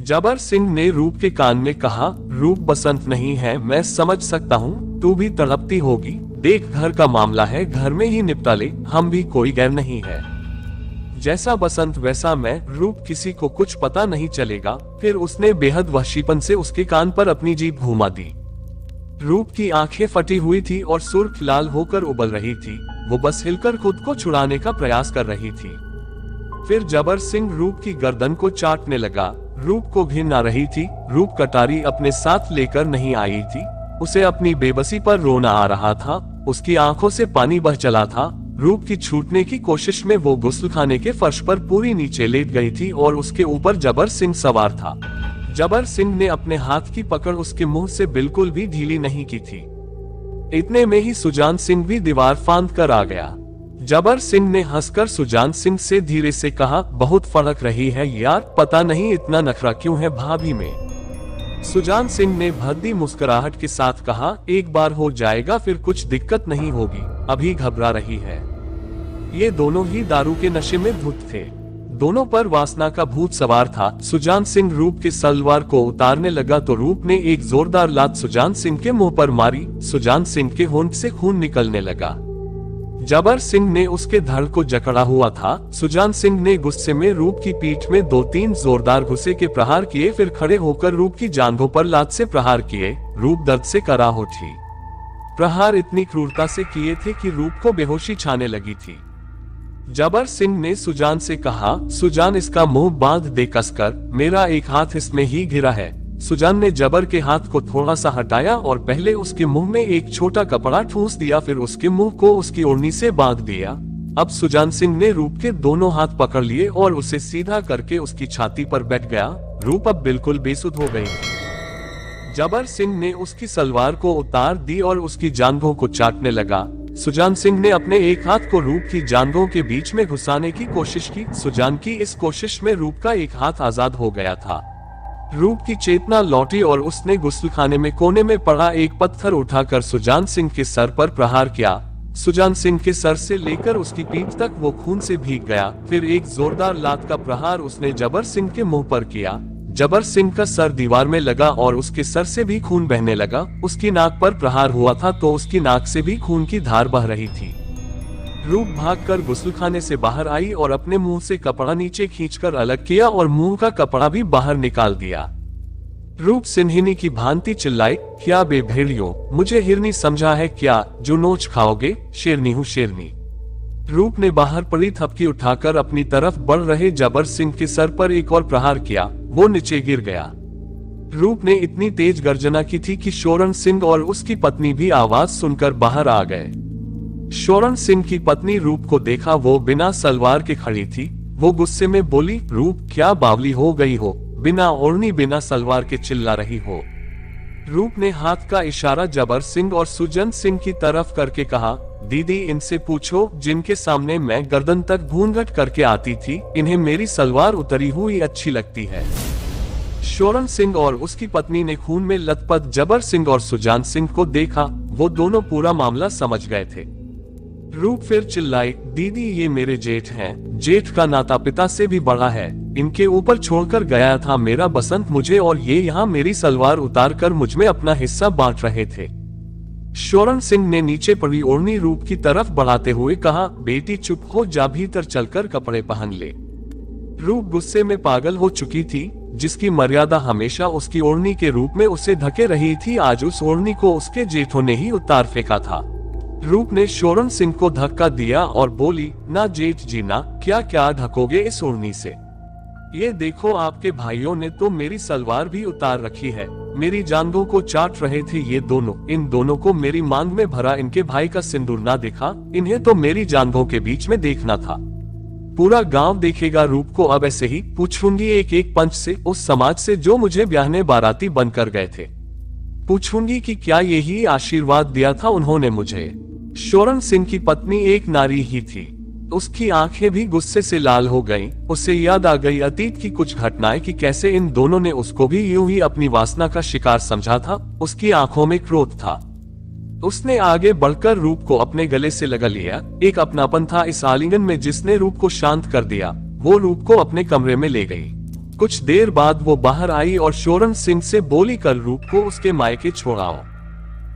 जबर सिंह ने रूप के कान में कहा, रूप बसंत नहीं है, मैं समझ सकता हूँ, तू भी तड़पती होगी। देख, घर का मामला है, घर में ही निपटा ले, हम भी कोई गैर नहीं है। जैसा बसंत वैसा मैं, रूप किसी को कुछ पता नहीं चलेगा। फिर उसने बेहद वहशीपन से उसके कान पर अपनी जीभ घुमा दी। रूप की आंखें फटी हुई थी और सुर्ख लाल होकर उबल रही थी। वो बस हिलकर खुद को छुड़ाने का प्रयास कर रही थी। फिर जबर सिंह रूप की गर्दन को चाटने लगा। रूप को घिन आ रही थी। रूप कटारी अपने साथ लेकर नहीं आई थी। उसे अपनी बेबसी पर रोना आ रहा था। उसकी आंखों से पानी बह चला था। रूप की छूटने की कोशिश में वो गुस्लखाने के फर्श पर पूरी नीचे लेट गई थी और उसके ऊपर जबर सिंह सवार था। जबर सिंह ने अपने हाथ की पकड़ उसके मुंह से बिल्कुल भी ढीली नहीं की थी। इतने में ही सुजान सिंह भी दीवार फांद कर आ गया। जबर सिंह ने हंसकर सुजान सिंह से धीरे से कहा, बहुत फर्क रही है यार, पता नहीं इतना नखरा क्यों है भाभी में। सुजान सिंह ने भद्दी मुस्कुराहट के साथ कहा, एक बार हो जाएगा, फिर कुछ दिक्कत नहीं होगी, अभी घबरा रही है। ये दोनों ही दारू के नशे में धुत थे। दोनों पर वासना का भूत सवार था। सुजान सिंह रूप के सलवार को उतारने लगा तो रूप ने एक जोरदार लात सुजान सिंह के मुंह पर मारी। सुजान सिंह के होंठ से खून निकलने लगा। जबर सिंह ने उसके धड़ को जकड़ा हुआ था। सुजान सिंह ने गुस्से में रूप की पीठ में 2-3 जोरदार घुसे के प्रहार किए, फिर खड़े होकर रूप की जांघों पर लात से प्रहार किए। रूप दर्द से कराह उठी। प्रहार इतनी क्रूरता से किए थे कि रूप को बेहोशी छाने लगी थी। जबर सिंह ने सुजान से कहा, सुजान इसका मुंह बांध दे कसकर, मेरा एक हाथ इसमें ही घिरा है। सुजान ने जबर के हाथ को थोड़ा सा हटाया और पहले उसके मुंह में एक छोटा कपड़ा ठूंस दिया, फिर उसके मुंह को उसकी ओढ़नी से बांध दिया। अब सुजान सिंह ने रूप के दोनों हाथ पकड़ लिए और उसे सीधा करके उसकी छाती पर बैठ गया। रूप अब बिल्कुल बेसुध हो गई। जबर सिंह ने उसकी सलवार को उतार दी और उसकी जांघों को चाटने लगा। सुजान सिंह ने अपने एक हाथ को रूप की जांघों के बीच में घुसाने की कोशिश की। सुजान की इस कोशिश में रूप का एक हाथ आजाद हो गया था। रूप की चेतना लौटी और उसने गुस्लखाने में कोने में पड़ा एक पत्थर उठाकर सुजान सिंह के सर पर प्रहार किया। सुजान सिंह के सर से लेकर उसकी पीठ तक वो खून से भीग गया। फिर एक जोरदार लात का प्रहार उसने जबर सिंह के मुंह पर किया। जबर सिंह का सर दीवार में लगा और उसके सर से भी खून बहने लगा। उसकी नाक पर प्रहार हुआ था तो उसकी नाक से भी खून की धार बह रही थी। रूप भागकर गुस्लखाने से बाहर आई और अपने मुंह से कपड़ा नीचे खींचकर अलग किया और मुंह का कपड़ा भी बाहर निकाल दिया। रूप सिन्हिनी की भांति चिल्लाई, क्या बे भेड़ियों, मुझे हिरनी समझा है क्या, जो नोच खाओगे? शेरनी हूँ शेरनी। रूप ने बाहर पड़ी थपकी उठाकर अपनी तरफ बढ़ रहे जबर सिंह के सर पर एक और प्रहार किया। वो नीचे गिर गया। रूप ने इतनी तेज गर्जना की थी कि शोरन सिंह और उसकी पत्नी भी आवाज सुनकर बाहर आ गए। शोरन सिंह की पत्नी रूप को देखा, वो बिना सलवार के खड़ी थी। वो गुस्से में बोली, रूप क्या बावली हो गई हो, बिना ओढ़नी बिना सलवार के चिल्ला रही हो। रूप ने हाथ का इशारा जबर सिंह और सुजन सिंह की तरफ करके कहा, दीदी इनसे पूछो जिनके सामने मैं गर्दन तक घूंघट करके आती थी, इन्हें मेरी सलवार उतरी हुई अच्छी लगती है। शोरन सिंह और उसकी पत्नी ने खून में लथपथ जबर सिंह और सुजान सिंह को देखा। वो दोनों पूरा मामला समझ गए थे। रूप फिर चिल्लाई, दीदी ये मेरे जेठ हैं। जेठ का नाता पिता से भी बड़ा है। इनके ऊपर छोड़कर गया था मेरा बसंत मुझे, और ये यहाँ मेरी सलवार उतार कर मुझ में अपना हिस्सा बांट रहे थे। शोरन सिंह ने नीचे पड़ी ओढ़नी रूप की तरफ बढ़ाते हुए कहा, बेटी चुप हो जा, भीतर चलकर कपड़े पहन ले। रूप गुस्से में पागल हो चुकी थी। जिसकी मर्यादा हमेशा उसकी ओढ़नी के रूप में उसे ढके रही थी, आज उस ओढ़नी को उसके जेठों ने ही उतार फेंका था। रूप ने शोरन सिंह को धक्का दिया और बोली, ना जेठ जी ना, क्या क्या ढकोगे इस ओढ़नी से? ये देखो आपके भाइयों ने तो मेरी सलवार भी उतार रखी है। मेरी जांघों को चाट रहे थे ये दोनों। इन दोनों को मेरी मांग में भरा इनके भाई का सिंदूर ना देखा? इन्हें तो मेरी जांघों के बीच में देखना था। पूरा गांव देखेगा रूप को अब ऐसे ही। पूछूंगी एक एक पंच से, उस समाज से जो मुझे ब्याहने बाराती बनकर गए थे। पूछूंगी कि क्या यही आशीर्वाद दिया था उन्होंने मुझे। शोरन सिंह की पत्नी एक नारी ही थी। उसकी आंखें भी गुस्से से लाल हो गईं। उसे याद आ गई अतीत की कुछ घटनाएं कि कैसे इन दोनों ने उसको भी यूं ही अपनी वासना का शिकार समझा था। उसकी आंखों में क्रोध था। उसने आगे बढ़कर रूप को अपने गले से लगा लिया। एक अपनापन था इस आलिंगन में जिसने रूप को शांत कर दिया। वो रूप को अपने कमरे में ले गई। कुछ देर बाद वो बाहर आई और शोरन सिंह से बोली, कल रूप को उसके मायके छोड़ाओ।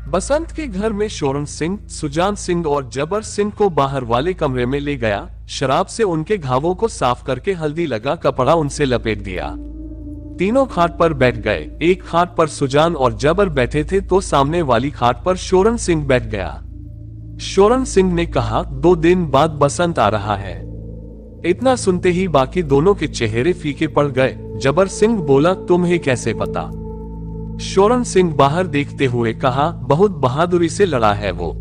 बसंत के घर में शोरन सिंह, सुजान सिंह और जबर सिंह को बाहर वाले कमरे में ले गया। शराब से उनके घावों को साफ करके हल्दी लगा कपड़ा उनसे लपेट दिया। तीनों खाट पर बैठ गए। एक खाट पर सुजान और जबर बैठे थे तो सामने वाली खाट पर शोरन सिंह बैठ गया। शोरन सिंह ने कहा, 2 दिन बाद बसंत आ रहा है। इतना सुनते ही बाकी दोनों के चेहरे फीके पड़ गए। जबर सिंह बोला, तुम्हें कैसे पता? शोरन सिंह बाहर देखते हुए कहा, बहुत बहादुरी से लड़ा है वो,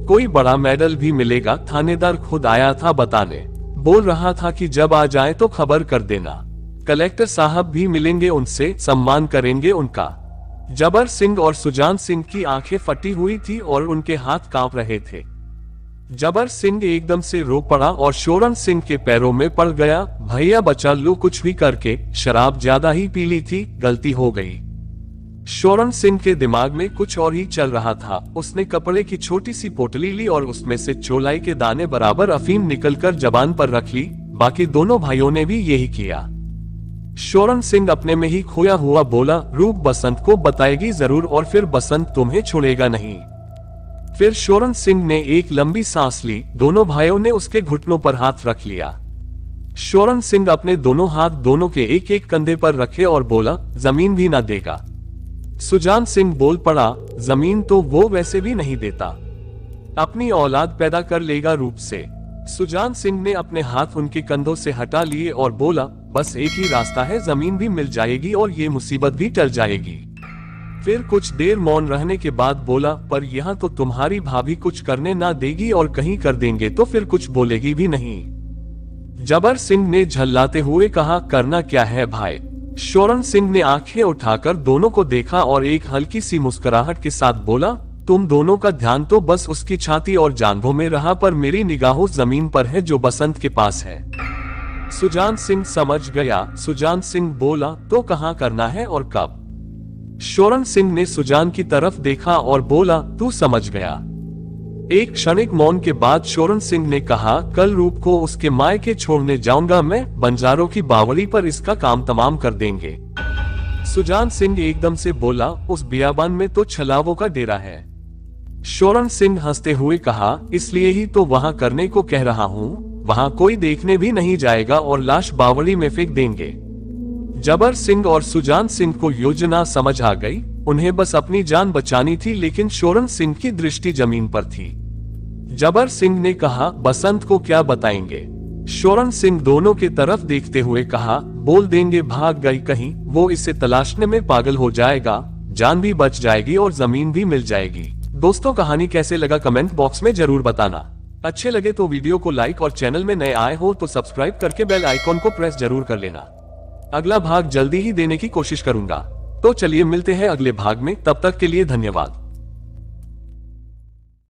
कोई बड़ा मेडल भी मिलेगा। थानेदार खुद आया था बताने, बोल रहा था कि जब आ जाए तो खबर कर देना। कलेक्टर साहब भी मिलेंगे, उनसे सम्मान करेंगे उनका। जबर सिंह और सुजान सिंह की आंखें फटी हुई थी और उनके हाथ कांप रहे थे। जबर सिंह एकदम से रो पड़ा और शोरन सिंह के पैरों में पड़ गया। भैया बचा लो, कुछ भी करके, शराब ज्यादा ही पी ली थी, गलती हो गई। शोरन सिंह के दिमाग में कुछ और ही चल रहा था। उसने कपड़े की छोटी सी पोटली ली और उसमें से चौलाई के दाने बराबर अफीम निकलकर जबान पर रख ली। बाकी दोनों भाइयों ने भी यही किया। शोरन सिंह अपने में ही खोया हुआ बोला, रूप बसंत को बताएगी जरूर और फिर बसंत तुम्हें छोड़ेगा नहीं। फिर शोरन सिंह ने एक लंबी सांस ली। दोनों भाइयों ने उसके घुटनों पर हाथ रख लिया। शोरन सिंह अपने दोनों हाथ दोनों के एक एक कंधे पर रखे और बोला, जमीन भी ना देगा। सुजान सिंह बोल पड़ा, जमीन तो वो वैसे भी नहीं देता, अपनी औलाद पैदा कर लेगा रूप से। सुजान सिंह ने अपने हाथ उनके कंधों से हटा लिए और बोला, बस एक ही रास्ता है, जमीन भी मिल जाएगी और ये मुसीबत भी टल जाएगी। फिर कुछ देर मौन रहने के बाद बोला, पर यहाँ तो तुम्हारी भाभी कुछ करने ना देगी और कहीं कर देंगे तो फिर कुछ बोलेगी भी नहीं। जबर सिंह ने झल्लाते हुए कहा, करना क्या है भाई? शोरन सिंह ने आंखें उठाकर दोनों को देखा और एक हल्की सी मुस्कुराहट के साथ बोला, तुम दोनों का ध्यान तो बस उसकी छाती और जांघों में रहा, पर मेरी निगाहों जमीन पर है जो बसंत के पास है। सुजान सिंह समझ गया। सुजान सिंह बोला, तो कहाँ करना है और कब? शोरन सिंह ने सुजान की तरफ देखा और बोला, तू समझ गया। एक क्षणिक मौन के बाद शोरन सिंह ने कहा, कल रूप को उसके मायके छोड़ने जाऊंगा मैं, बंजारों की बावड़ी पर इसका काम तमाम कर देंगे। सुजान सिंह एकदम से बोला, उस बियाबान में तो छलावों का डेरा है। शोरन सिंह हंसते हुए कहा, इसलिए ही तो वहां करने को कह रहा हूँ, वहां कोई देखने भी नहीं जाएगा और लाश बावड़ी में फेंक देंगे। जबर सिंह और सुजान सिंह को योजना समझ आ गई। उन्हें बस अपनी जान बचानी थी, लेकिन शोरन सिंह की दृष्टि जमीन पर थी। जबर सिंह ने कहा, बसंत को क्या बताएंगे? शोरन सिंह दोनों के तरफ देखते हुए कहा, बोल देंगे भाग गई कहीं, वो इसे तलाशने में पागल हो जाएगा, जान भी बच जाएगी और जमीन भी मिल जाएगी। दोस्तों, कहानी कैसे लगा कमेंट बॉक्स में जरूर बताना। अच्छे लगे तो वीडियो को लाइक और चैनल में नए आए हो तो सब्सक्राइब करके बेल आइकॉन को प्रेस जरूर कर लेना। अगला भाग जल्दी ही देने की कोशिश करूंगा। तो चलिए मिलते हैं अगले भाग में, तब तक के लिए धन्यवाद।